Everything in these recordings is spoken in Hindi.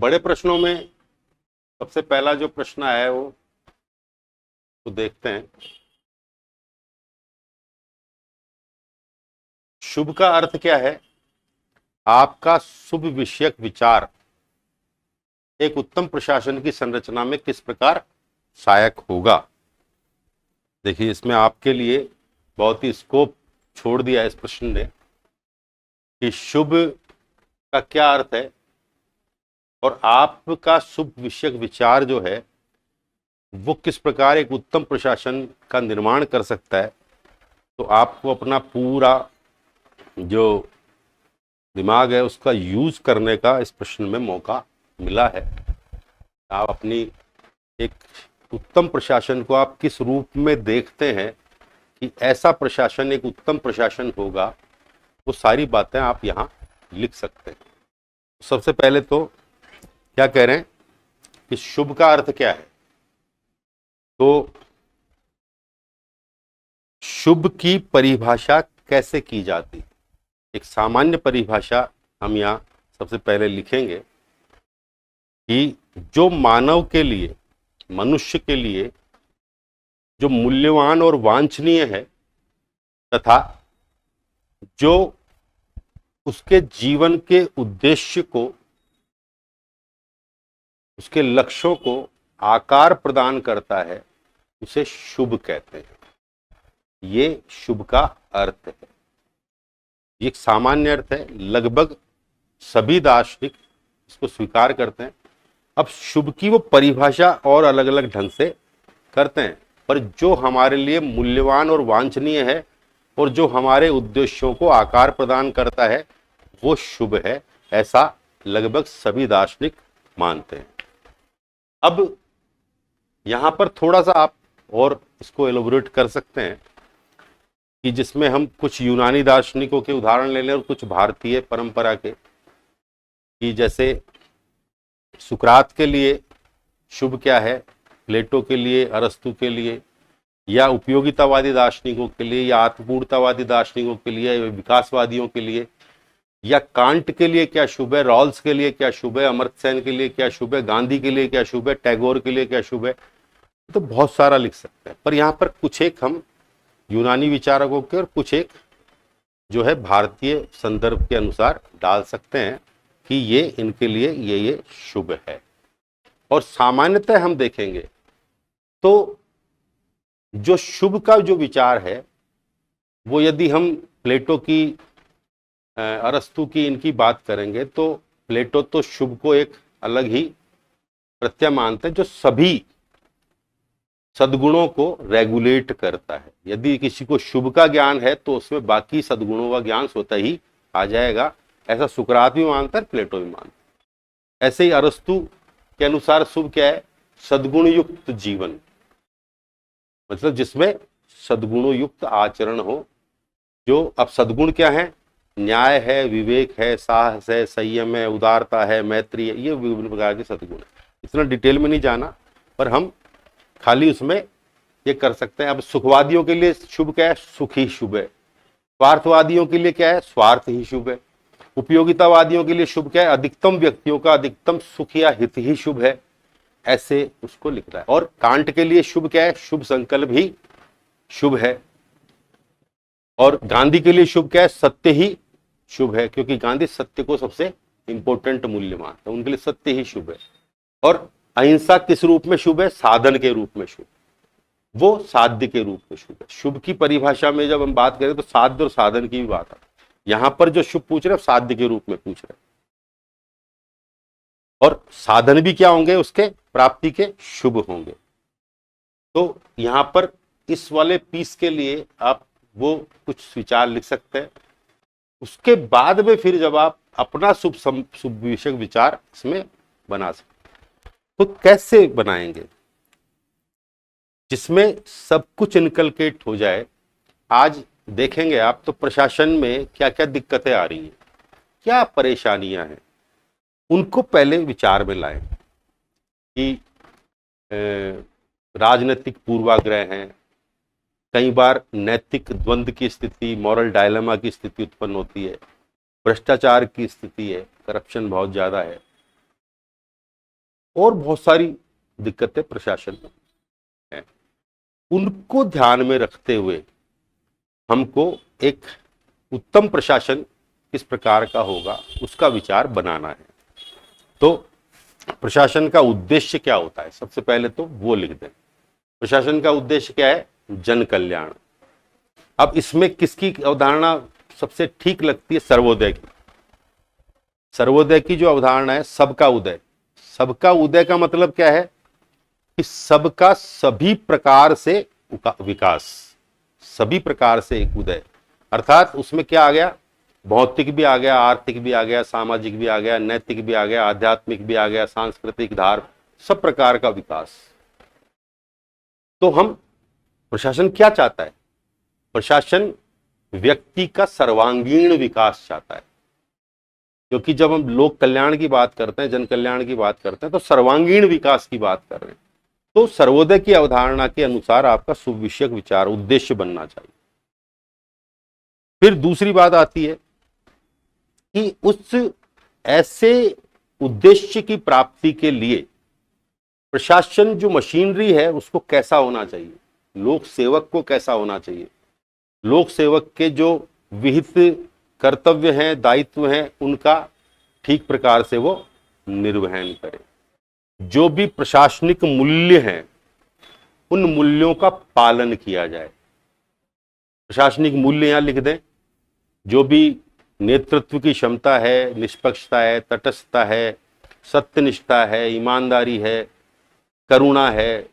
बड़े प्रश्नों में सबसे पहला जो प्रश्न आया है वो तो देखते हैं। शुभ का अर्थ क्या है? आपका शुभ विषयक विचार एक उत्तम प्रशासन की संरचना में किस प्रकार सहायक होगा। देखिए, इसमें आपके लिए बहुत ही स्कोप छोड़ दिया है इस प्रश्न ने कि शुभ का क्या अर्थ है और आपका शुभ विषयक विचार जो है वो किस प्रकार एक उत्तम प्रशासन का निर्माण कर सकता है। तो आपको अपना पूरा जो दिमाग है उसका यूज करने का इस प्रश्न में मौका मिला है। आप अपनी एक उत्तम प्रशासन को आप किस रूप में देखते हैं कि ऐसा प्रशासन एक उत्तम प्रशासन होगा, वो सारी बातें आप यहाँ लिख सकते हैं। सबसे पहले तो क्या कह रहे हैं कि शुभ का अर्थ क्या है। तो शुभ की परिभाषा कैसे की जाती है? एक सामान्य परिभाषा हम यहाँ सबसे पहले लिखेंगे कि जो मानव के लिए, मनुष्य के लिए जो मूल्यवान और वांछनीय है तथा जो उसके जीवन के उद्देश्य को, उसके लक्ष्यों को आकार प्रदान करता है, उसे शुभ कहते हैं। ये शुभ का अर्थ है। ये एक सामान्य अर्थ है, लगभग सभी दार्शनिक इसको स्वीकार करते हैं। अब शुभ की वो परिभाषा और अलग अलग ढंग से करते हैं, पर जो हमारे लिए मूल्यवान और वांछनीय है और जो हमारे उद्देश्यों को आकार प्रदान करता है वो शुभ है, ऐसा लगभग सभी दार्शनिक मानते हैं। अब यहां पर थोड़ा सा आप और इसको एलोबोरेट कर सकते हैं कि जिसमें हम कुछ यूनानी दार्शनिकों के उदाहरण ले लें और कुछ भारतीय परंपरा के, कि जैसे सुकरात के लिए शुभ क्या है, प्लेटो के लिए, अरस्तु के लिए, या उपयोगितावादी दार्शनिकों के लिए, या आत्मपूर्णतावादी दार्शनिकों के लिए, या विकासवादियों के लिए, या कांट के लिए क्या शुभ है, रॉल्स के लिए क्या शुभ है, अमर्त्य सेन के लिए क्या शुभ है, गांधी के लिए क्या शुभ है, टैगोर के लिए क्या शुभ है। तो बहुत सारा लिख सकते हैं, पर यहाँ पर कुछ एक हम यूनानी विचारकों के और कुछ एक जो है भारतीय संदर्भ के अनुसार डाल सकते हैं कि ये इनके लिए ये शुभ है। और सामान्यतः हम देखेंगे तो जो शुभ का जो विचार है वो, यदि हम प्लेटो की, अरस्तु की, इनकी बात करेंगे तो प्लेटो तो शुभ को एक अलग ही प्रत्यय मानते हैं जो सभी सद्गुणों को रेगुलेट करता है। यदि किसी को शुभ का ज्ञान है तो उसमें बाकी सद्गुणों का ज्ञान स्वतः ही आ जाएगा। ऐसा सुकरात भी मानता है, प्लेटो भी मानता है। ऐसे ही अरस्तु के अनुसार शुभ क्या है? सद्गुण युक्त जीवन, मतलब जिसमें सद्गुणों युक्त आचरण हो। जो अब सद्गुण क्या है? न्याय है, विवेक है, साहस है, संयम है, उदारता है, मैत्री है, ये विभिन्न प्रकार के सद्गुण है। इतना डिटेल में नहीं जाना, पर हम खाली उसमें ये कर सकते हैं। अब सुखवादियों के लिए शुभ क्या है? सुख ही शुभ है। स्वार्थवादियों के लिए क्या है? स्वार्थ ही शुभ है। उपयोगितावादियों के लिए शुभ क्या है? अधिकतम व्यक्तियों का अधिकतम सुख या हित ही शुभ है। ऐसे उसको लिख रहा है। और कांट के लिए शुभ क्या है? शुभ संकल्प ही शुभ है। और गांधी के लिए शुभ क्या है? सत्य ही शुभ है, क्योंकि गांधी सत्य को सबसे इंपॉर्टेंट मूल्य मानते हैं, उनके लिए सत्य ही शुभ है। और अहिंसा किस रूप में शुभ है? साधन के रूप में शुभ, वो साध्य के रूप में शुभ है। शुभ की परिभाषा में जब हम बात करें तो साध्य और साधन की भी बात है। यहां पर जो शुभ पूछ रहे हैं साध्य के रूप में पूछ रहे हैं, और साधन भी क्या होंगे? उसके प्राप्ति के शुभ होंगे। तो यहां पर इस वाले पीस के लिए आप वो कुछ विचार लिख सकते हैं। उसके बाद में फिर जब आप अपना शुभ विषयक विचार इसमें बना सकते, तो कैसे बनाएंगे जिसमें सब कुछ इनकलकेट हो जाए। आज देखेंगे आप तो प्रशासन में क्या क्या दिक्कतें आ रही हैं, क्या परेशानियां हैं, उनको पहले विचार में लाएं कि राजनीतिक पूर्वाग्रह हैं, कई बार नैतिक द्वंद्व की स्थिति, मॉरल डायलेमा की स्थिति उत्पन्न होती है, भ्रष्टाचार की स्थिति है, करप्शन बहुत ज़्यादा है, और बहुत सारी दिक्कतें प्रशासन में हैं। उनको ध्यान में रखते हुए हमको एक उत्तम प्रशासन किस प्रकार का होगा उसका विचार बनाना है। तो प्रशासन का उद्देश्य क्या होता है, सबसे पहले तो वो लिख दें। प्रशासन का उद्देश्य क्या है? जन कल्याण। अब इसमें किसकी अवधारणा सबसे ठीक लगती है? सर्वोदय की। सर्वोदय की जो अवधारणा है, सबका उदय। सबका उदय का मतलब क्या है कि सबका सभी प्रकार से विकास, सभी प्रकार से एक उदय। अर्थात उसमें क्या आ गया? भौतिक भी आ गया, आर्थिक भी आ गया, सामाजिक भी आ गया, नैतिक भी आ गया, आध्यात्मिक भी आ गया, सांस्कृतिक, धार्मिक, सब प्रकार का विकास। तो हम प्रशासन क्या चाहता है? प्रशासन व्यक्ति का सर्वांगीण विकास चाहता है, क्योंकि जब हम लोक कल्याण की बात करते हैं, जन कल्याण की बात करते हैं, तो सर्वांगीण विकास की बात कर रहे हैं। तो सर्वोदय की अवधारणा के अनुसार आपका सुविषयक विचार उद्देश्य बनना चाहिए। फिर दूसरी बात आती है कि उस ऐसे उद्देश्य की प्राप्ति के लिए प्रशासन जो मशीनरी है उसको कैसा होना चाहिए, लोक सेवक को कैसा होना चाहिए, लोक सेवक के जो विहित कर्तव्य हैं, दायित्व हैं, उनका ठीक प्रकार से वो निर्वहन करे। जो भी प्रशासनिक मूल्य हैं उन मूल्यों का पालन किया जाए। प्रशासनिक मूल्य यहां लिख दें। जो भी नेतृत्व की क्षमता है, निष्पक्षता है, तटस्थता है, सत्यनिष्ठा है, ईमानदारी है, करुणा है,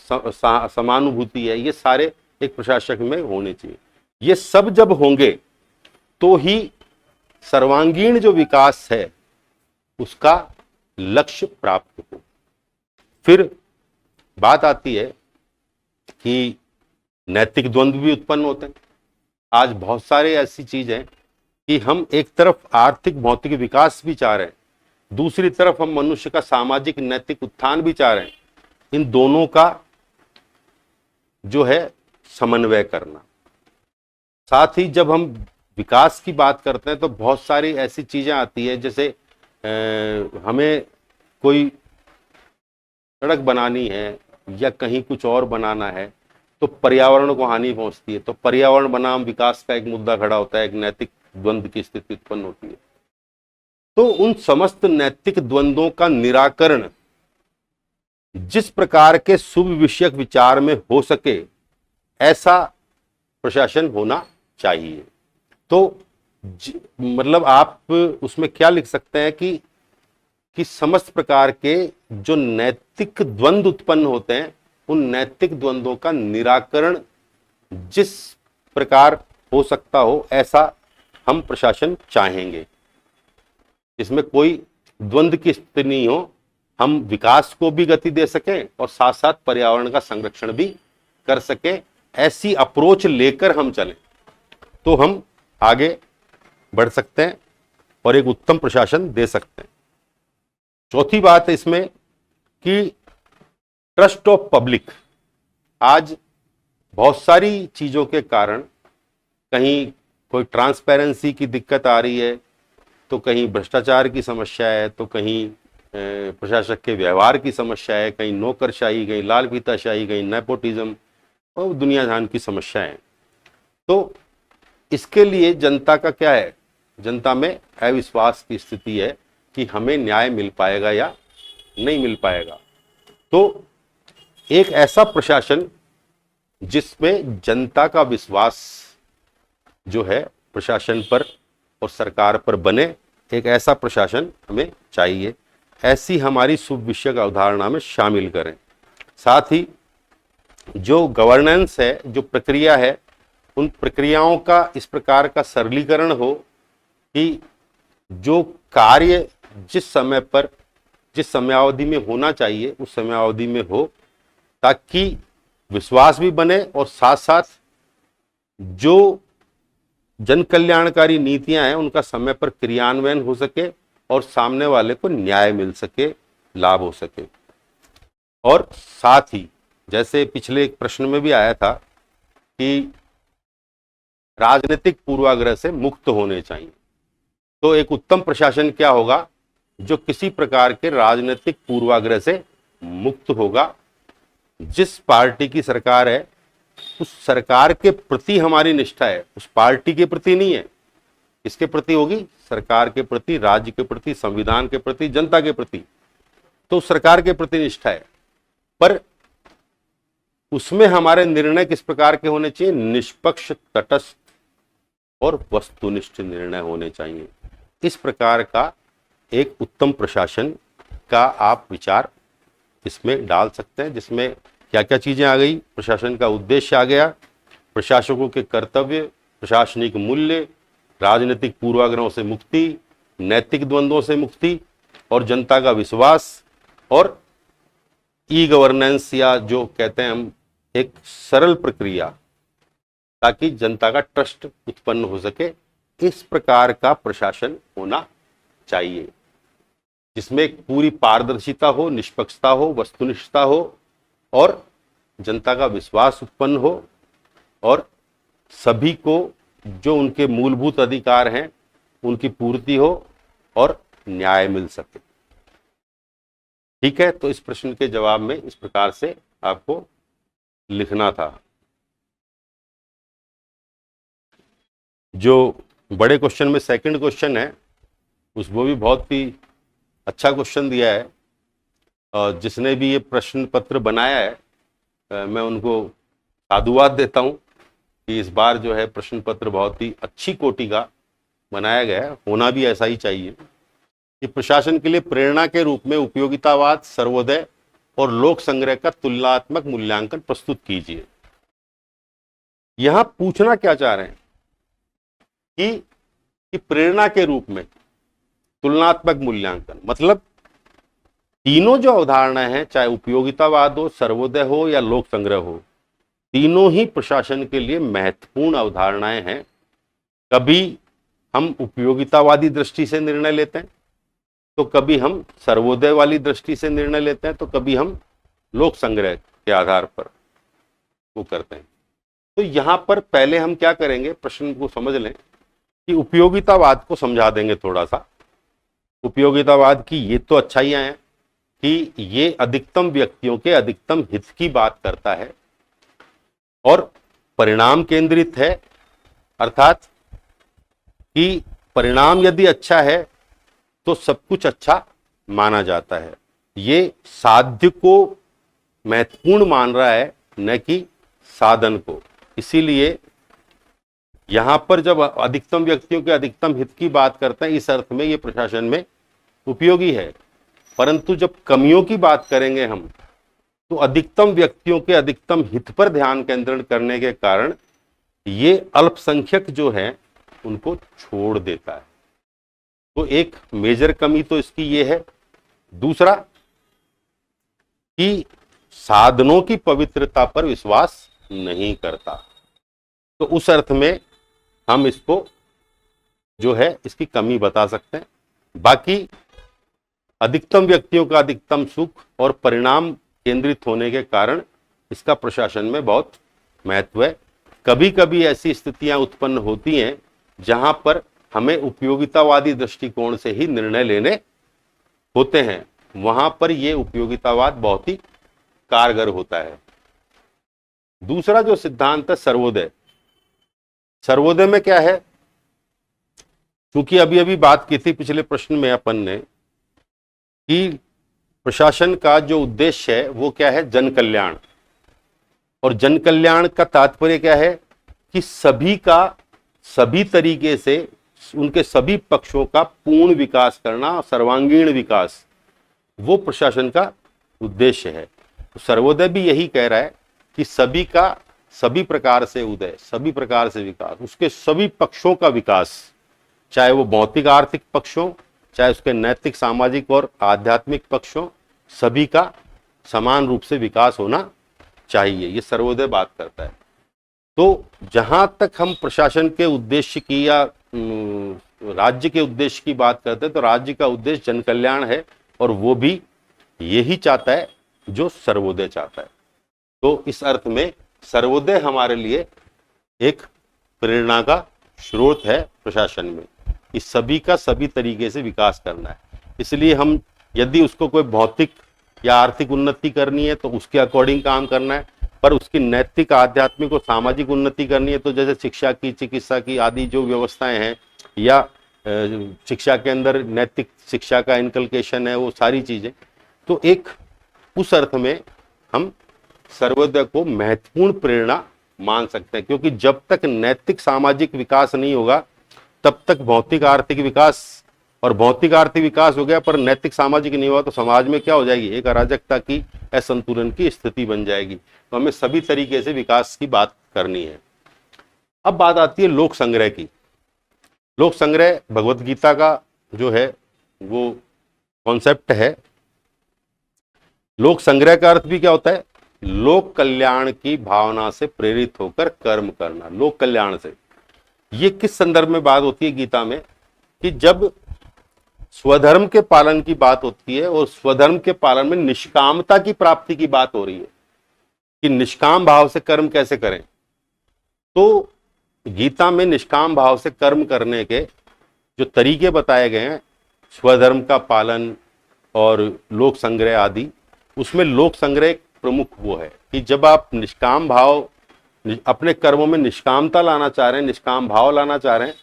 समानुभूति है, ये सारे एक प्रशासक में होने चाहिए। ये सब जब होंगे तो ही सर्वांगीण जो विकास है उसका लक्ष्य प्राप्त हो। फिर बात आती है कि नैतिक द्वंद्व भी उत्पन्न होते हैं। आज बहुत सारे ऐसी चीज हैं कि हम एक तरफ आर्थिक भौतिक विकास भी चाह रहे हैं, दूसरी तरफ हम मनुष्य का सामाजिक नैतिक उत्थान भी चाह रहे हैं। इन दोनों का जो है समन्वय करना। साथ ही जब हम विकास की बात करते हैं तो बहुत सारी ऐसी चीजें आती है, जैसे हमें कोई सड़क बनानी है या कहीं कुछ और बनाना है तो पर्यावरण को हानि पहुंचती है, तो पर्यावरण बनाम विकास का एक मुद्दा खड़ा होता है, एक नैतिक द्वंद्व की स्थिति उत्पन्न होती है। तो उन समस्त नैतिक द्वंद्वों का निराकरण जिस प्रकार के शुभ विषयक विचार में हो सके ऐसा प्रशासन होना चाहिए। तो मतलब आप उसमें क्या लिख सकते हैं कि समस्त प्रकार के जो नैतिक द्वंद्व उत्पन्न होते हैं उन नैतिक द्वंद्वों का निराकरण जिस प्रकार हो सकता हो ऐसा हम प्रशासन चाहेंगे। इसमें कोई द्वंद्व की स्थिति नहीं हो, हम विकास को भी गति दे सकें और साथ साथ पर्यावरण का संरक्षण भी कर सकें। ऐसी अप्रोच लेकर हम चलें तो हम आगे बढ़ सकते हैं और एक उत्तम प्रशासन दे सकते हैं। चौथी बात है इसमें कि ट्रस्ट ऑफ पब्लिक। आज बहुत सारी चीजों के कारण कहीं कोई ट्रांसपेरेंसी की दिक्कत आ रही है, तो कहीं भ्रष्टाचार की समस्या है, तो कहीं प्रशासक के व्यवहार की समस्या है, कहीं नौकरशाही, कहीं लाल फीताशाही, कहीं नेपोटिज्म और दुनिया जहान की समस्याएं। तो इसके लिए जनता का क्या है? जनता में अविश्वास की स्थिति है कि हमें न्याय मिल पाएगा या नहीं मिल पाएगा। तो एक ऐसा प्रशासन जिसमें जनता का विश्वास जो है प्रशासन पर और सरकार पर बने, एक ऐसा प्रशासन हमें चाहिए। ऐसी हमारी शुभ विषयक अवधारणा में शामिल करें। साथ ही जो गवर्नेंस है, जो प्रक्रिया है, उन प्रक्रियाओं का इस प्रकार का सरलीकरण हो कि जो कार्य जिस समय पर, जिस समयावधि में होना चाहिए उस समयावधि में हो, ताकि विश्वास भी बने और साथ साथ जो जन कल्याणकारी नीतियां हैं उनका समय पर क्रियान्वयन हो सके और सामने वाले को न्याय मिल सके, लाभ हो सके। और साथ ही जैसे पिछले एक प्रश्न में भी आया था कि राजनीतिक पूर्वाग्रह से मुक्त होने चाहिए। तो एक उत्तम प्रशासन क्या होगा? जो किसी प्रकार के राजनीतिक पूर्वाग्रह से मुक्त होगा। जिस पार्टी की सरकार है उस सरकार के प्रति हमारी निष्ठा है, उस पार्टी के प्रति नहीं है। किसके प्रति होगी? सरकार के प्रति, राज्य के प्रति, संविधान के प्रति, जनता के प्रति। तो सरकार के प्रति निष्ठा है, पर उसमें हमारे निर्णय किस प्रकार के होने चाहिए? निष्पक्ष, तटस्थ और वस्तुनिष्ठ निर्णय होने चाहिए। इस प्रकार का एक उत्तम प्रशासन का आप विचार इसमें डाल सकते हैं, जिसमें क्या क्या चीजें आ गई? प्रशासन का उद्देश्य आ गया, प्रशासकों के कर्तव्य, प्रशासनिक मूल्य, राजनीतिक पूर्वाग्रहों से मुक्ति, नैतिक द्वंद्वों से मुक्ति और जनता का विश्वास, और ई गवर्नेंस या जो कहते हैं हम एक सरल प्रक्रिया, ताकि जनता का ट्रस्ट उत्पन्न हो सके। इस प्रकार का प्रशासन होना चाहिए, जिसमें पूरी पारदर्शिता हो, निष्पक्षता हो, वस्तुनिष्ठता हो और जनता का विश्वास उत्पन्न हो, और सभी को जो उनके मूलभूत अधिकार हैं उनकी पूर्ति हो और न्याय मिल सके। ठीक है, तो इस प्रश्न के जवाब में इस प्रकार से आपको लिखना था। जो बड़े क्वेश्चन में सेकंड क्वेश्चन है वो भी बहुत ही अच्छा क्वेश्चन दिया है। जिसने भी ये प्रश्न पत्र बनाया है मैं उनको साधुवाद देता हूँ कि इस बार जो है प्रश्न पत्र बहुत ही अच्छी कोटि का बनाया गया है। होना भी ऐसा ही चाहिए कि प्रशासन के लिए प्रेरणा के रूप में उपयोगितावाद, सर्वोदय और लोक संग्रह का तुलनात्मक मूल्यांकन प्रस्तुत कीजिए। यहां पूछना क्या चाह रहे हैं कि प्रेरणा के रूप में तुलनात्मक मूल्यांकन, मतलब तीनों जो अवधारणा है, चाहे उपयोगितावाद हो, सर्वोदय हो या लोक संग्रह हो, तीनों ही प्रशासन के लिए महत्वपूर्ण अवधारणाएं हैं। कभी हम उपयोगितावादी दृष्टि से निर्णय लेते हैं, तो कभी हम सर्वोदय वाली दृष्टि से निर्णय लेते हैं, तो कभी हम लोक संग्रह के आधार पर वो करते हैं। तो यहां पर पहले हम क्या करेंगे, प्रश्न को समझ लें कि उपयोगितावाद को समझा देंगे थोड़ा सा। उपयोगितावाद की ये तो अच्छाइयां हैं कि ये अधिकतम व्यक्तियों के अधिकतम हित की बात करता है और परिणाम केंद्रित है, अर्थात कि परिणाम यदि अच्छा है तो सब कुछ अच्छा माना जाता है। ये साध्य को महत्वपूर्ण मान रहा है, न कि साधन को। इसीलिए यहां पर जब अधिकतम व्यक्तियों के अधिकतम हित की बात करते हैं, इस अर्थ में ये प्रशासन में उपयोगी है। परंतु जब कमियों की बात करेंगे हम, तो अधिकतम व्यक्तियों के अधिकतम हित पर ध्यान केंद्रित करने के कारण ये अल्पसंख्यक जो है उनको छोड़ देता है। तो एक मेजर कमी तो इसकी ये है। दूसरा कि साधनों की पवित्रता पर विश्वास नहीं करता। तो उस अर्थ में हम इसको जो है इसकी कमी बता सकते हैं। बाकी अधिकतम व्यक्तियों का अधिकतम सुख और परिणाम केंद्रित होने के कारण इसका प्रशासन में बहुत महत्व है। कभी कभी ऐसी स्थितियां उत्पन्न होती हैं जहां पर हमें उपयोगितावादी दृष्टिकोण से ही निर्णय लेने होते हैं, वहां पर यह उपयोगितावाद बहुत ही कारगर होता है। दूसरा जो सिद्धांत है सर्वोदय, सर्वोदय में क्या है, क्योंकि अभी अभी बात की थी पिछले प्रश्न में अपन ने कि प्रशासन का जो उद्देश्य है वो क्या है, जन कल्याण। और जन कल्याण का तात्पर्य क्या है कि सभी का सभी तरीके से उनके सभी पक्षों का पूर्ण विकास करना, सर्वांगीण विकास, वो प्रशासन का उद्देश्य है। तो सर्वोदय भी यही कह रहा है कि सभी का सभी प्रकार से उदय, सभी प्रकार से विकास, उसके सभी पक्षों का विकास, चाहे वो भौतिक आर्थिक पक्ष हो, चाहे उसके नैतिक सामाजिक और आध्यात्मिक पक्ष हो, सभी का समान रूप से विकास होना चाहिए। ये सर्वोदय बात करता है। तो जहां तक हम प्रशासन के उद्देश्य की या राज्य के उद्देश्य की बात करते हैं, तो राज्य का उद्देश्य जन कल्याण है और वो भी यही चाहता है जो सर्वोदय चाहता है। तो इस अर्थ में सर्वोदय हमारे लिए एक प्रेरणा का स्रोत है प्रशासन में, कि सभी का सभी तरीके से विकास करना है। इसलिए हम यदि उसको कोई भौतिक या आर्थिक उन्नति करनी है तो उसके अकॉर्डिंग काम करना है, पर उसकी नैतिक, आध्यात्मिक और सामाजिक उन्नति करनी है तो जैसे शिक्षा की, चिकित्सा की आदि जो व्यवस्थाएं हैं, या शिक्षा के अंदर नैतिक शिक्षा का इनकलकेशन है, वो सारी चीजें, तो एक उस अर्थ में हम सर्वोदय को महत्वपूर्ण प्रेरणा मान सकते हैं। क्योंकि जब तक नैतिक सामाजिक विकास नहीं होगा तब तक भौतिक आर्थिक विकास, और भौतिक आर्थिक विकास हो गया पर नैतिक सामाजिक नहीं हुआ तो समाज में क्या हो जाएगी, एक अराजकता की, असंतुलन की स्थिति बन जाएगी। तो हमें सभी तरीके से विकास की बात करनी है। अब बात आती है लोक संग्रह की। लोक संग्रह भगवत गीता का जो है वो कॉन्सेप्ट है। लोक संग्रह का अर्थ भी क्या होता है, लोक कल्याण की भावना से प्रेरित होकर कर्म करना। लोक कल्याण से, ये किस संदर्भ में बात होती है गीता में, कि जब स्वधर्म के पालन की बात होती है और स्वधर्म के पालन में निष्कामता की प्राप्ति की बात हो रही है कि निष्काम भाव से कर्म कैसे करें, तो गीता में निष्काम भाव से कर्म करने के जो तरीके बताए गए हैं, स्वधर्म का पालन और लोक संग्रह आदि, उसमें लोक संग्रह एक प्रमुख वो है कि जब आप निष्काम भाव, अपने कर्मों में निष्कामता लाना चाह रहे हैं, निष्काम भाव लाना चाह रहे हैं,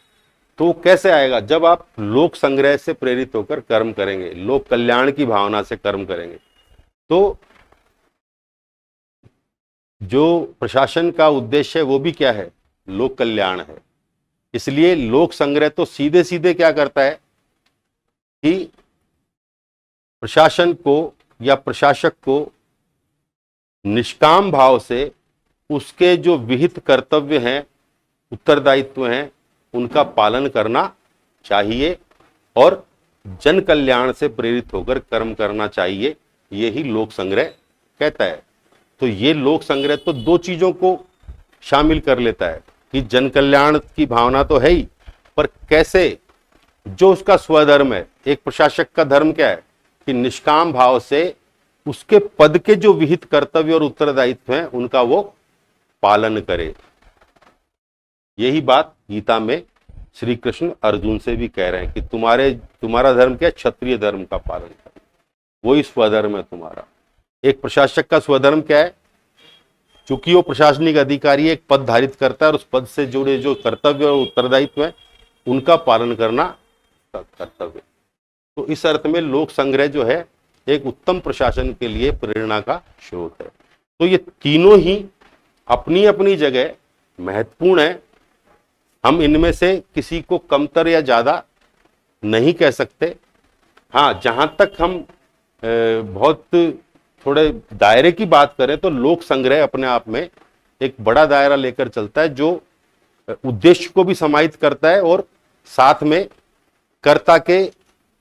तो कैसे आएगा, जब आप लोक संग्रह से प्रेरित होकर कर्म करेंगे, लोक कल्याण की भावना से कर्म करेंगे। तो जो प्रशासन का उद्देश्य है वो भी क्या है, लोक कल्याण है। इसलिए लोक संग्रह तो सीधे सीधे क्या करता है कि प्रशासन को या प्रशासक को निष्काम भाव से उसके जो विहित कर्तव्य हैं, उत्तरदायित्व हैं, उनका पालन करना चाहिए और जन कल्याण से प्रेरित होकर कर्म करना चाहिए, यही लोक संग्रह कहता है। तो ये लोक संग्रह तो दो चीजों को शामिल कर लेता है कि जन कल्याण की भावना तो है ही, पर कैसे, जो उसका स्वधर्म है, एक प्रशासक का धर्म क्या है कि निष्काम भाव से उसके पद के जो विहित कर्तव्य और उत्तरदायित्व हैं उनका वो पालन करे। यही बात गीता में श्री कृष्ण अर्जुन से भी कह रहे हैं कि तुम्हारा धर्म क्या है, क्षत्रिय धर्म का पालन करो, वही स्वधर्म है तुम्हारा। एक प्रशासक का स्वधर्म क्या है, चूंकि वो प्रशासनिक अधिकारी एक पद धारित करता है और उस पद से जुड़े जो कर्तव्य और उत्तरदायित्व है उनका पालन करना कर्तव्य। तो इस अर्थ में लोक संग्रह जो है एक उत्तम प्रशासन के लिए प्रेरणा का स्रोत है। तो ये तीनों ही अपनी अपनी जगह महत्वपूर्ण है। हम इनमें से किसी को कमतर या ज्यादा नहीं कह सकते। हाँ, जहां तक हम बहुत थोड़े दायरे की बात करें तो लोक संग्रह अपने आप में एक बड़ा दायरा लेकर चलता है, जो उद्देश्य को भी समाहित करता है और साथ में कर्ता के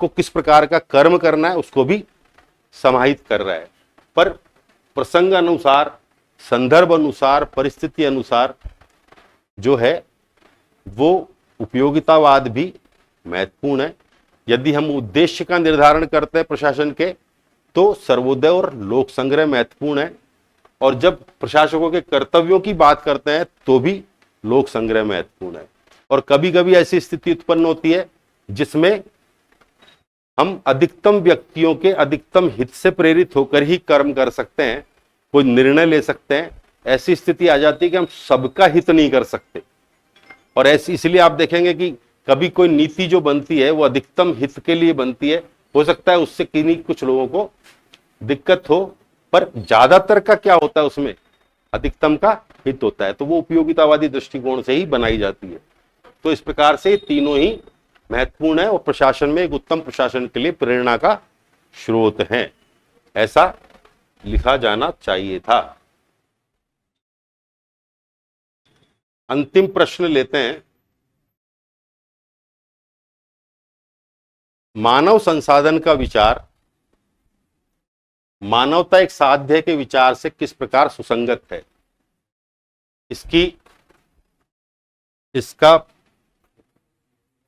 को किस प्रकार का कर्म करना है उसको भी समाहित कर रहा है। पर प्रसंग अनुसार, संदर्भ अनुसार, परिस्थिति अनुसार जो है वो उपयोगितावाद भी महत्वपूर्ण है। यदि हम उद्देश्य का निर्धारण करते हैं प्रशासन के, तो सर्वोदय और लोक संग्रह महत्वपूर्ण है, और जब प्रशासकों के कर्तव्यों की बात करते हैं तो भी लोक संग्रह महत्वपूर्ण है। और कभी कभी ऐसी स्थिति उत्पन्न होती है जिसमें हम अधिकतम व्यक्तियों के अधिकतम हित से प्रेरित होकर ही कर्म कर सकते हैं, कोई निर्णय ले सकते हैं। ऐसी स्थिति आ जाती है कि हम सबका हित नहीं कर सकते, और ऐसी इसलिए आप देखेंगे कि कभी कोई नीति जो बनती है वो अधिकतम हित के लिए बनती है। हो सकता है उससे किन्हीं कुछ लोगों को दिक्कत हो, पर ज्यादातर का क्या होता है, उसमें अधिकतम का हित होता है, तो वो उपयोगितावादी दृष्टिकोण से ही बनाई जाती है। तो इस प्रकार से तीनों ही महत्वपूर्ण है और प्रशासन में एक उत्तम प्रशासन के लिए प्रेरणा का स्रोत है, ऐसा लिखा जाना चाहिए था। अंतिम प्रश्न लेते हैं। मानव संसाधन का विचार मानवता एक साध्य के विचार से किस प्रकार सुसंगत है, इसका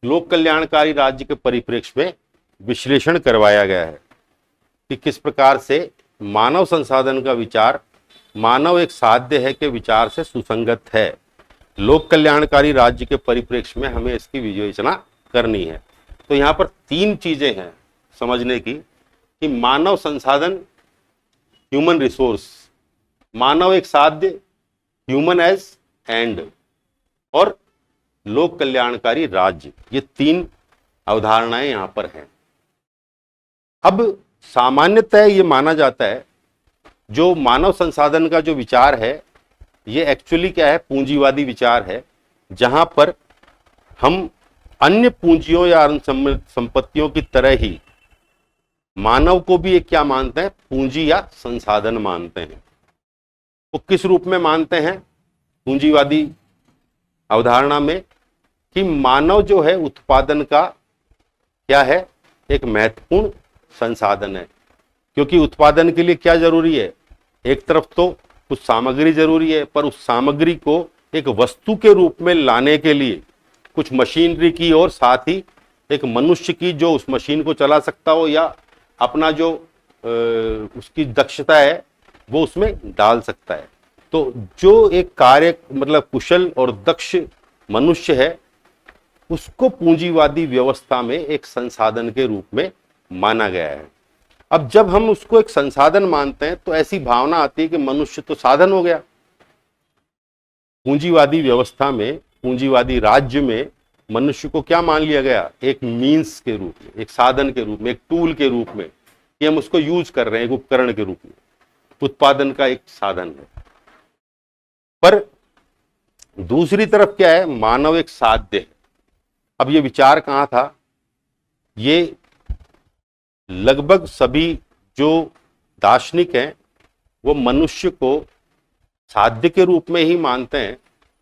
लोक कल्याणकारी राज्य के परिप्रेक्ष्य में विश्लेषण करवाया गया है कि किस प्रकार से मानव संसाधन का विचार मानव एक साध्य है के विचार से सुसंगत है। लोक कल्याणकारी राज्य के परिप्रेक्ष्य में हमें इसकी विवेचना करनी है। तो यहाँ पर तीन चीजें हैं समझने की कि मानव संसाधन, ह्यूमन रिसोर्स, मानव एक साध्य, ह्यूमन एज एंड, और लोक कल्याणकारी राज्य, ये 3 अवधारणाएं यहां पर हैं। अब सामान्यतः ये माना जाता है जो मानव संसाधन का जो विचार है ये एक्चुअली क्या है, पूंजीवादी विचार है, जहां पर हम अन्य पूंजियों या संपत्तियों की तरह ही मानव को भी एक क्या मानते हैं, पूंजी या संसाधन मानते हैं। वो किस रूप में मानते हैं पूंजीवादी अवधारणा में, कि मानव जो है उत्पादन का क्या है, एक महत्वपूर्ण संसाधन है। क्योंकि उत्पादन के लिए क्या जरूरी है, एक तरफ तो कुछ सामग्री जरूरी है, पर उस सामग्री को एक वस्तु के रूप में लाने के लिए कुछ मशीनरी की और साथ ही एक मनुष्य की जो उस मशीन को चला सकता हो या अपना जो उसकी दक्षता है वो उसमें डाल सकता है। तो जो एक कार्य मतलब कुशल और दक्ष मनुष्य है उसको पूंजीवादी व्यवस्था में एक संसाधन के रूप में माना गया है। अब जब हम उसको एक संसाधन मानते हैं तो ऐसी भावना आती है कि मनुष्य तो साधन हो गया। पूंजीवादी व्यवस्था में, पूंजीवादी राज्य में मनुष्य को क्या मान लिया गया, एक मीन्स के रूप में, एक साधन के रूप में, एक टूल के रूप में, कि हम उसको यूज कर रहे हैं, एक उपकरण के रूप में, उत्पादन का एक साधन है। पर दूसरी तरफ क्या है, मानव एक साध्य है। अब ये विचार कहां था, ये लगभग सभी जो दार्शनिक हैं वो मनुष्य को साध्य के रूप में ही मानते हैं,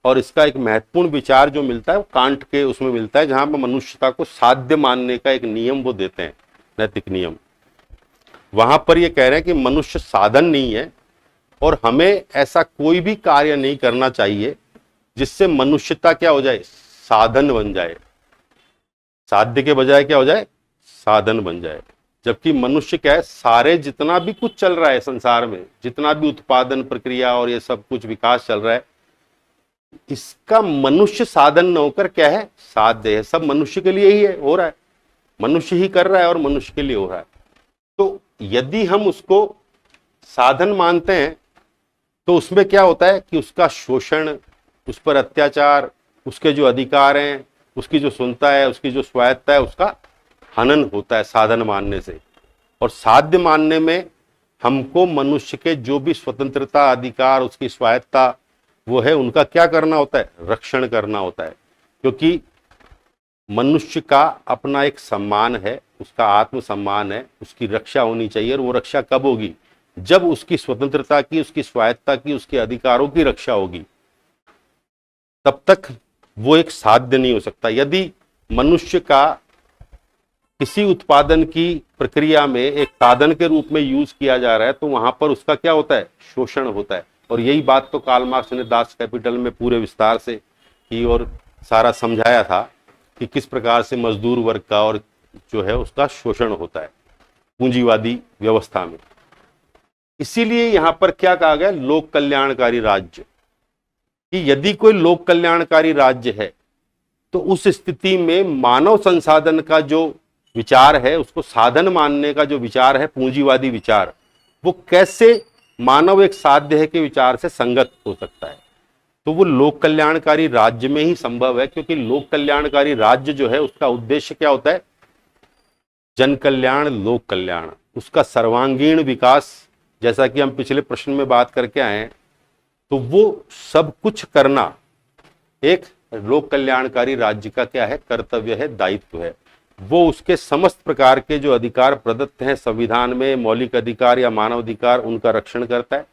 और इसका एक महत्वपूर्ण विचार जो मिलता है वो कांट के उसमें मिलता है, जहां पर मनुष्यता को साध्य मानने का एक नियम वो देते हैं, नैतिक नियम। वहां पर ये कह रहे हैं कि मनुष्य साधन नहीं है और हमें ऐसा कोई भी कार्य नहीं करना चाहिए जिससे मनुष्यता क्या हो जाए, साधन बन जाए, साध्य के बजाय क्या हो जाए, साधन बन जाए। जबकि मनुष्य क्या है, सारे जितना भी कुछ चल रहा है संसार में, जितना भी उत्पादन प्रक्रिया और ये सब कुछ विकास चल रहा है, इसका मनुष्य साधन न होकर क्या है, साध्य है। सब मनुष्य के लिए ही है, हो रहा है, मनुष्य ही कर रहा है और मनुष्य के लिए हो रहा है। तो यदि हम उसको साधन मानते हैं तो उसमें क्या होता है कि उसका शोषण, उस पर अत्याचार, उसके जो अधिकार हैं, उसकी जो सुनता है, उसकी जो स्वायत्ता है, उसका हनन होता है साधन मानने से। और साध्य मानने में हमको मनुष्य के जो भी स्वतंत्रता, अधिकार, उसकी स्वायत्ता वो है, उनका क्या करना होता है, रक्षण करना होता है। क्योंकि मनुष्य का अपना एक सम्मान है, उसका आत्मसम्मान है, उसकी रक्षा होनी चाहिए। और वो रक्षा कब होगी, जब उसकी स्वतंत्रता की, उसकी स्वायत्ता की, उसके अधिकारों की रक्षा होगी, तब तक वो एक साध्य नहीं हो सकता। यदि मनुष्य का किसी उत्पादन की प्रक्रिया में एक साधन के रूप में यूज किया जा रहा है तो वहां पर उसका क्या होता है, शोषण होता है। और यही बात तो कार्ल मार्क्स ने दास कैपिटल में पूरे विस्तार से की और सारा समझाया था कि किस प्रकार से मजदूर वर्ग का और जो है उसका शोषण होता है पूंजीवादी व्यवस्था में। इसीलिए यहां पर क्या कहा गया, लोक कल्याणकारी राज्य, कि यदि कोई लोक कल्याणकारी राज्य है तो उस स्थिति में मानव संसाधन का जो विचार है, उसको साधन मानने का जो विचार है, पूंजीवादी विचार, वो कैसे मानव एक साध्य है के विचार से संगत हो सकता है। तो वो लोक कल्याणकारी राज्य में ही संभव है, क्योंकि लोक कल्याणकारी राज्य जो है उसका उद्देश्य क्या होता है, जन कल्याण, लोक कल्याण, उसका सर्वांगीण विकास। जैसा कि हम पिछले प्रश्न में बात करके आए हैं, तो वो सब कुछ करना एक लोक कल्याणकारी राज्य का क्या है, कर्तव्य है, दायित्व है। वो उसके समस्त प्रकार के जो अधिकार प्रदत्त हैं संविधान में, मौलिक अधिकार या मानव अधिकार, उनका रक्षण करता है,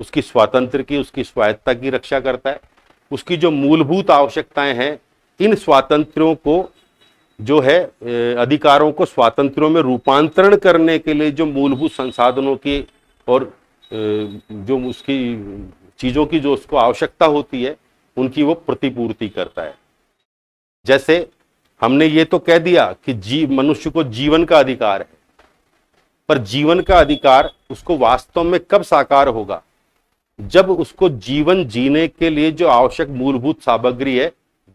उसकी स्वातंत्र की, उसकी स्वायत्ता की रक्षा करता है, उसकी जो मूलभूत आवश्यकताएं हैं, इन स्वातंत्र्यों को जो है अधिकारों को स्वातंत्र्यों में रूपांतरण करने के लिए जो मूलभूत संसाधनों की और जो उसकी चीजों की जो उसको आवश्यकता होती है, उनकी वो प्रतिपूर्ति करता है। जैसे हमने ये तो कह दिया कि मनुष्य को जीवन का अधिकार है, पर जीवन का अधिकार उसको वास्तव में कब साकार होगा, जब उसको जीवन जीने के लिए जो आवश्यक मूलभूत सामग्री है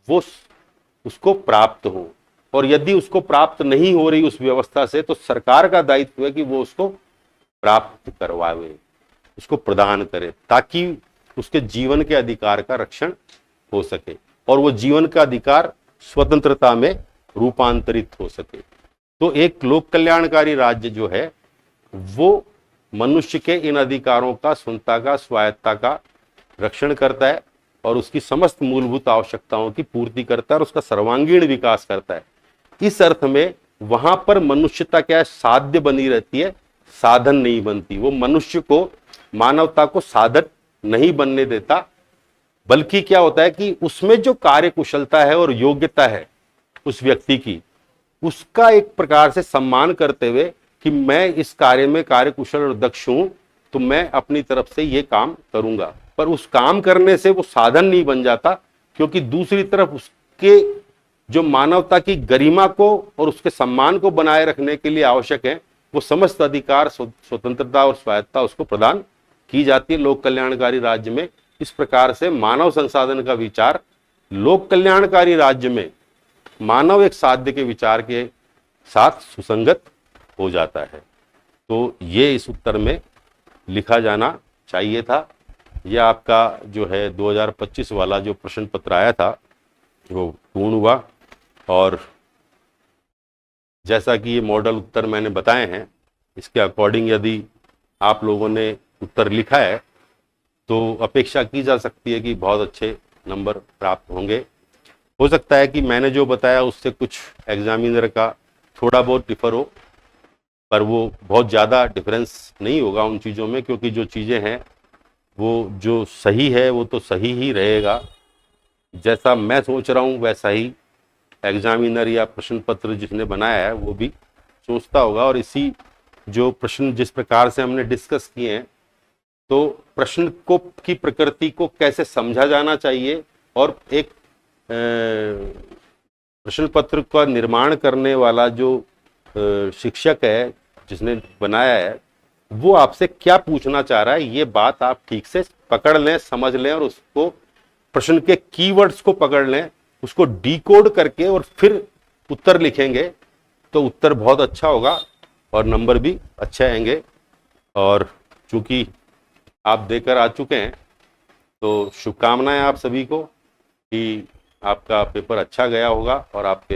वो उसको प्राप्त हो। और यदि उसको प्राप्त नहीं हो रही उस व्यवस्था से, तो सरकार का दायित्व है कि वो उसको प्राप्त करवावे, उसको प्रदान करे, ताकि उसके जीवन के अधिकार का रक्षण हो सके और वो जीवन का अधिकार स्वतंत्रता में रूपांतरित हो सके। तो एक लोक कल्याणकारी राज्य जो है वो मनुष्य के इन अधिकारों का, स्वतंत्रता का, स्वायत्तता का रक्षण करता है और उसकी समस्त मूलभूत आवश्यकताओं की पूर्ति करता है और उसका सर्वांगीण विकास करता है। इस अर्थ में वहां पर मनुष्यता क्या है, साध्य बनी रहती है, साधन नहीं बनती। वो मनुष्य को, मानवता को साधन नहीं बनने देता, बल्कि क्या होता है कि उसमें जो कार्य कुशलता है और योग्यता है उस व्यक्ति की, उसका एक प्रकार से सम्मान करते हुए कि मैं इस कार्य में कार्यकुशल और दक्ष हूं, तो मैं अपनी तरफ से ये काम करूंगा। पर उस काम करने से वो साधन नहीं बन जाता, क्योंकि दूसरी तरफ उसके जो मानवता की गरिमा को और उसके सम्मान को बनाए रखने के लिए आवश्यक है, वो समस्त अधिकार, स्वतंत्रता और स्वायत्तता उसको प्रदान की जाती है लोक कल्याणकारी राज्य में। इस प्रकार से मानव संसाधन का विचार लोक कल्याणकारी राज्य में मानव एक साध्य के विचार के साथ सुसंगत हो जाता है। तो ये इस उत्तर में लिखा जाना चाहिए था। यह आपका जो है 2025 वाला जो प्रश्न पत्र आया था वो पूर्ण हुआ, और जैसा कि ये मॉडल उत्तर मैंने बताए हैं, इसके अकॉर्डिंग यदि आप लोगों ने उत्तर लिखा है तो अपेक्षा की जा सकती है कि बहुत अच्छे नंबर प्राप्त होंगे। हो सकता है कि मैंने जो बताया उससे कुछ एग्जामिनर का थोड़ा बहुत डिफर हो, पर वो बहुत ज़्यादा डिफरेंस नहीं होगा उन चीज़ों में, क्योंकि जो चीज़ें हैं वो जो सही है वो तो सही ही रहेगा। जैसा मैं सोच रहा हूँ वैसा ही एग्जामिनर या प्रश्न पत्र जिसने बनाया है वो भी सोचता होगा। और इसी जो प्रश्न जिस प्रकार से हमने डिस्कस किए हैं, तो प्रश्न को की प्रकृति को कैसे समझा जाना चाहिए, और एक प्रश्न पत्र का निर्माण करने वाला जो शिक्षक है जिसने बनाया है, वो आपसे क्या पूछना चाह रहा है, ये बात आप ठीक से पकड़ लें, समझ लें, और उसको प्रश्न के कीवर्ड्स को पकड़ लें, उसको डिकोड करके और फिर उत्तर लिखेंगे, तो उत्तर बहुत अच्छा होगा और नंबर भी अच्छे आएंगे। और चूंकि आप देकर आ चुके हैं, तो शुभकामनाएं आप सभी को कि आपका पेपर अच्छा गया होगा और आपके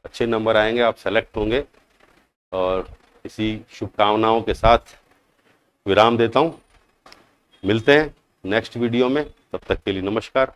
अच्छे नंबर आएंगे, आप सेलेक्ट होंगे। और इसी शुभकामनाओं के साथ विराम देता हूं। मिलते हैं नेक्स्ट वीडियो में, तब तक के लिए नमस्कार।